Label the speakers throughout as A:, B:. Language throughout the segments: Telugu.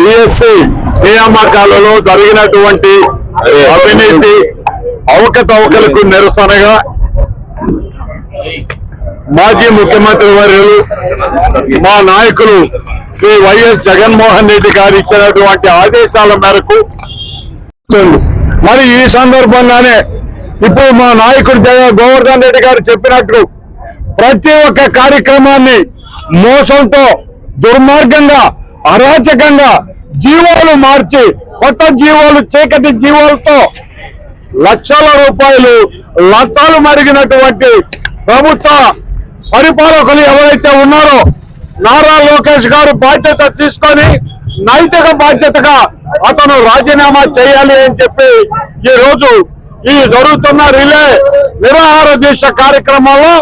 A: బిఎస్సి నియామకాలలో జరిగినటువంటి అవినీతి అవకతవకలకు నిరసనగా మాజీ ముఖ్యమంత్రి వర్యులు మా నాయకులు శ్రీ వైఎస్ జగన్మోహన్ రెడ్డి గారు ఇచ్చినటువంటి ఆదేశాల మేరకు మరి ఈ సందర్భంగానే ఇప్పుడు మా నాయకుడు గోవర్ధన్ రెడ్డి గారు చెప్పినట్లు ప్రతి ఒక్క కార్యక్రమాన్ని మోసంతో దుర్మార్గంగా అరాచకంగా జీవాలు మార్చి కొత్త జీవాలు చీకటి జీవాలతో లక్షల రూపాయలు లక్షలు మరిగినటువంటి ప్రభుత్వ పరిపాలకులు ఎవరైతే ఉన్నారో నారా లోకేష్ గారు బాధ్యత తీసుకొని నైతిక బాధ్యతగా అతను రాజీనామా చేయాలి అని చెప్పి ఈ రోజు ఈ జరుగుతున్న రిలే నిరాహార దీక్ష కార్యక్రమంలో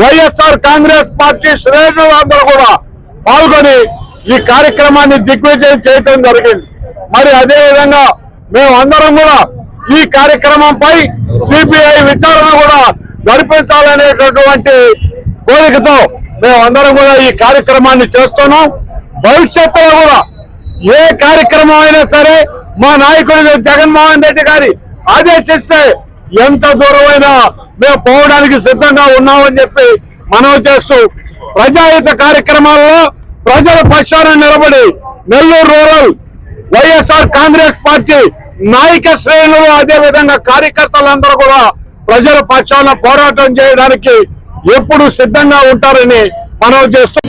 A: వైఎస్ఆర్ కాంగ్రెస్ పార్టీ శ్రేణులందరూ కూడా పాల్గొని ఈ కార్యక్రమాన్ని దిగ్విజయం చేయడం జరిగింది. మరి అదే విధంగా మేమందరం కూడా ఈ కార్యక్రమంపై సిబిఐ విచారణ కూడా జరిపించాలనేటటువంటి కోరికతో మేమందరం కూడా ఈ కార్యక్రమాన్ని చేస్తున్నాం. భవిష్యత్తులో కూడా ఏ కార్యక్రమం అయినా సరే మా నాయకుడు జగన్మోహన్ రెడ్డి గారి ఆదేశిస్తే ఎంత దూరమైనా మేము పోవడానికి సిద్ధంగా ఉన్నామని చెప్పి మనవి చేస్తూ ప్రజాహిత కార్యక్రమాల్లో ప్రజల పక్షాన నిలబడి నెల్లూరు రూరల్ వైఎస్ఆర్ కాంగ్రెస్ పార్టీ నాయక శ్రేణులు అదే విధంగా కార్యకర్తలందరూ కూడా ప్రజల పక్షాన పోరాటం చేయడానికి ఎప్పుడు సిద్ధంగా ఉంటారని మనవి చేస్తూ